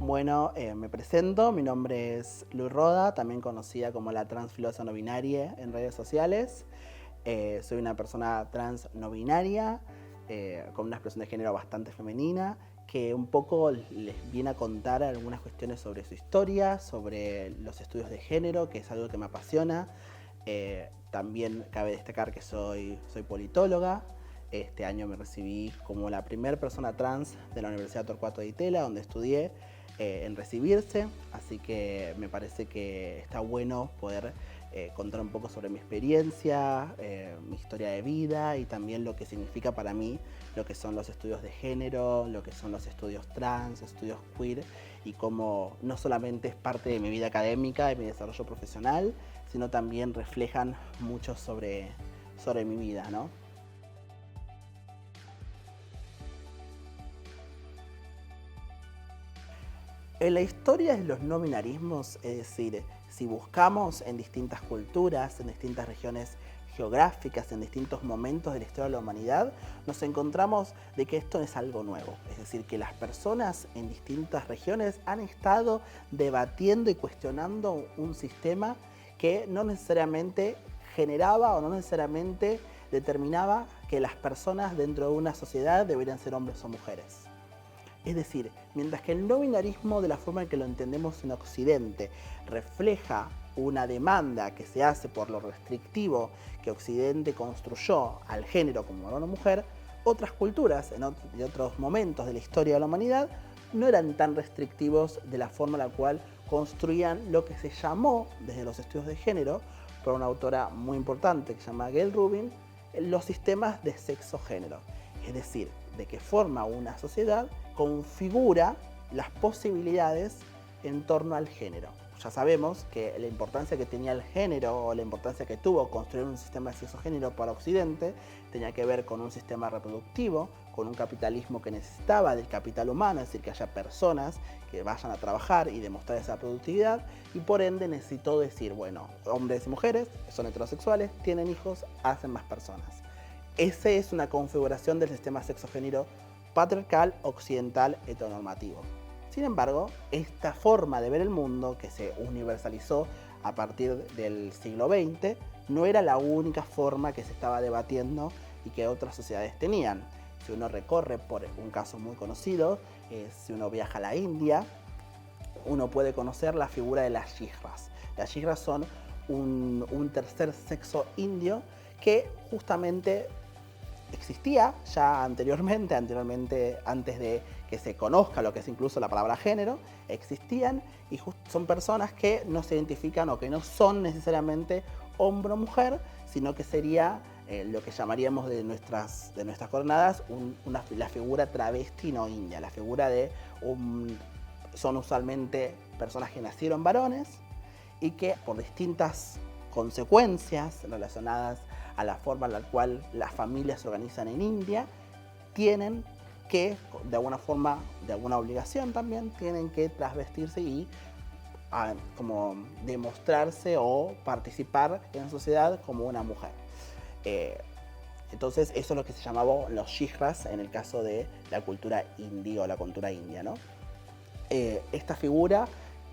Bueno, me presento, mi nombre es Lu Roda, también conocida como la transfilosa no binaria en redes sociales. Soy una persona trans no binaria, con una expresión de género bastante femenina, que un poco les viene a contar algunas cuestiones sobre su historia, sobre los estudios de género, que es algo que me apasiona. También cabe destacar que soy politóloga. Este año me recibí como la primera persona trans de la Universidad Torcuato Di Tella, donde estudié, en recibirse, así que me parece que está bueno poder contar un poco sobre mi experiencia, mi historia de vida y también lo que significa para mí lo que son los estudios de género, lo que son los estudios trans, estudios queer, y cómo no solamente es parte de mi vida académica, de mi desarrollo profesional, sino también reflejan mucho sobre mi vida, ¿no? En la historia de los no binarismos, es decir, si buscamos en distintas culturas, en distintas regiones geográficas, en distintos momentos de la historia de la humanidad, nos encontramos de que esto es algo nuevo. Es decir, que las personas en distintas regiones han estado debatiendo y cuestionando un sistema que no necesariamente generaba o no necesariamente determinaba que las personas dentro de una sociedad deberían ser hombres o mujeres. Es decir, mientras que el no binarismo, de la forma en que lo entendemos en Occidente, refleja una demanda que se hace por lo restrictivo que Occidente construyó al género como varón o mujer, otras culturas en otros momentos de la historia de la humanidad no eran tan restrictivos de la forma en la cual construían lo que se llamó desde los estudios de género por una autora muy importante que se llama Gayle Rubin, los sistemas de sexo-género. Es decir, de qué forma una sociedad configura las posibilidades en torno al género. Ya sabemos que la importancia que tenía el género o la importancia que tuvo construir un sistema de sexo-género para Occidente tenía que ver con un sistema reproductivo, con un capitalismo que necesitaba del capital humano, es decir, que haya personas que vayan a trabajar y demostrar esa productividad, y por ende necesitó decir, bueno, hombres y mujeres son heterosexuales, tienen hijos, hacen más personas. Esa es una configuración del sistema sexogénero patriarcal, occidental, heteronormativo. Sin embargo, esta forma de ver el mundo, que se universalizó a partir del siglo XX, no era la única forma que se estaba debatiendo y que otras sociedades tenían. Si uno recorre por un caso muy conocido, si uno viaja a la India, uno puede conocer la figura de las yihras. Las yihras son un tercer sexo indio que justamente existía ya anteriormente, antes de que se conozca lo que es incluso la palabra género, existían y son personas que no se identifican o que no son necesariamente hombre o mujer, sino que sería lo que llamaríamos de nuestras jornadas la figura travesti no india, la figura de son usualmente personas que nacieron varones y que por distintas consecuencias relacionadas a la forma en la cual las familias se organizan en India, tienen que, de alguna forma, de alguna obligación también, tienen que trasvestirse y como demostrarse o participar en la sociedad como una mujer. Entonces eso es lo que se llamaba los shihras en el caso de la cultura india o la cultura india, ¿no? Esta figura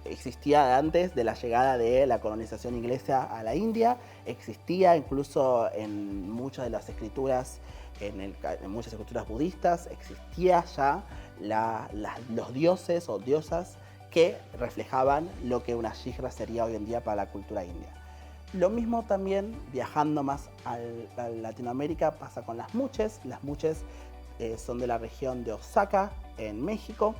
existía antes de la llegada de la colonización inglesa a la India, existía incluso en muchas de las escrituras, en muchas escrituras budistas, existía ya los dioses o diosas que reflejaban lo que una shihra sería hoy en día para la cultura india. Lo mismo también, viajando más a Latinoamérica, pasa con las muches. Las muches son de la región de Oaxaca, en México,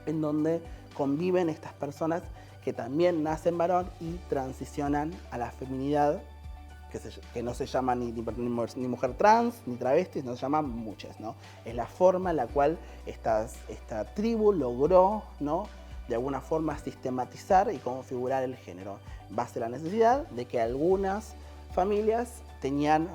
en donde conviven estas personas que también nacen varón y transicionan a la feminidad, que no se llama ni mujer trans, ni travesti, no se llaman muches, ¿no? Es la forma en la cual esta tribu logró, ¿no?, de alguna forma sistematizar y configurar el género, base a la necesidad de que algunas familias tenían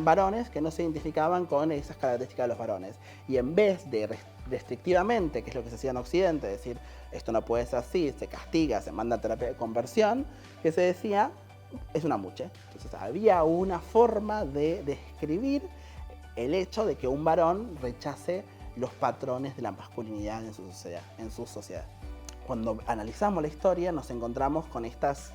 varones que no se identificaban con esas características de los varones. Y en vez de restrictivamente, que es lo que se hacía en Occidente, decir esto no puede ser así, se castiga, se manda a terapia de conversión, que se decía es una muche. Entonces había una forma de describir el hecho de que un varón rechace los patrones de la masculinidad en su sociedad. Cuando analizamos la historia nos encontramos con estas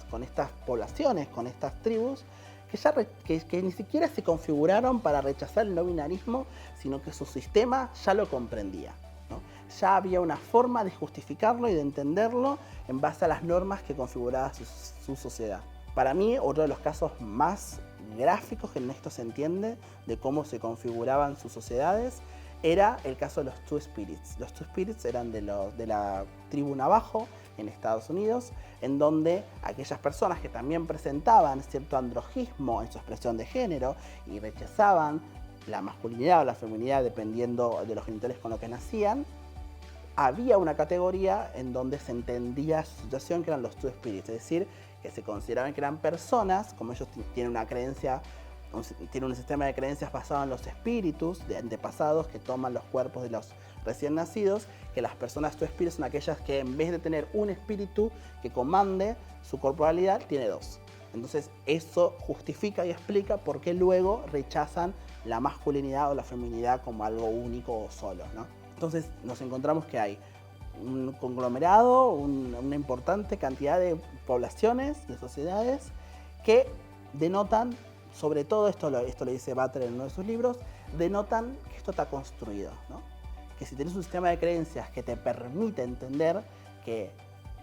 poblaciones, con estas tribus, que ni siquiera se configuraron para rechazar el no binarismo, sino que su sistema ya lo comprendía, ¿no? Ya había una forma de justificarlo y de entenderlo en base a las normas que configuraba su sociedad. Para mí, otro de los casos más gráficos que en esto se entiende de cómo se configuraban sus sociedades era el caso de los Two Spirits. Los Two Spirits eran de la tribu Navajo en Estados Unidos, en donde aquellas personas que también presentaban cierto androjismo en su expresión de género y rechazaban la masculinidad o la feminidad dependiendo de los genitales con los que nacían, había una categoría en donde se entendía su situación, que eran los Two Spirits, es decir, que se consideraban que eran personas, como ellos tienen una creencia, tienen un sistema de creencias basado en los espíritus de antepasados que toman los cuerpos de los recién nacidos, que las personas Two Spirits son aquellas que en vez de tener un espíritu que comande su corporalidad, tiene dos. Entonces eso justifica y explica por qué luego rechazan la masculinidad o la feminidad como algo único o solo, ¿no? Entonces nos encontramos que hay un conglomerado, una importante cantidad de poblaciones, de sociedades, que denotan, sobre todo esto lo dice Butler en uno de sus libros, denotan que esto está construido, ¿no? Que si tienes un sistema de creencias que te permite entender que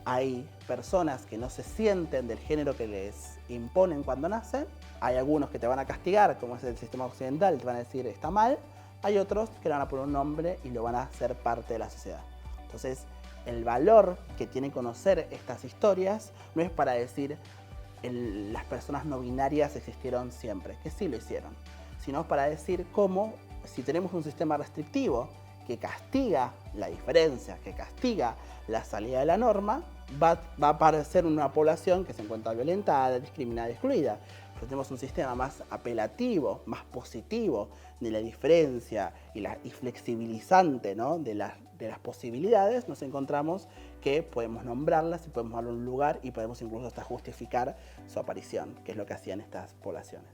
hay personas que no se sienten del género que les imponen cuando nacen, hay algunos que te van a castigar, como es el sistema occidental, te van a decir está mal, hay otros que le van a poner un nombre y lo van a hacer parte de la sociedad. Entonces, el valor que tiene conocer estas historias no es para decir las personas no binarias existieron siempre, que sí lo hicieron, sino para decir cómo, si tenemos un sistema restrictivo que castiga la diferencia, que castiga la salida de la norma, va a aparecer una población que se encuentra violentada, discriminada y excluida. Si tenemos un sistema más apelativo, más positivo de la diferencia y flexibilizante, ¿no?, de las posibilidades, nos encontramos que podemos nombrarlas y podemos darle un lugar y podemos incluso hasta justificar su aparición, que es lo que hacían estas poblaciones.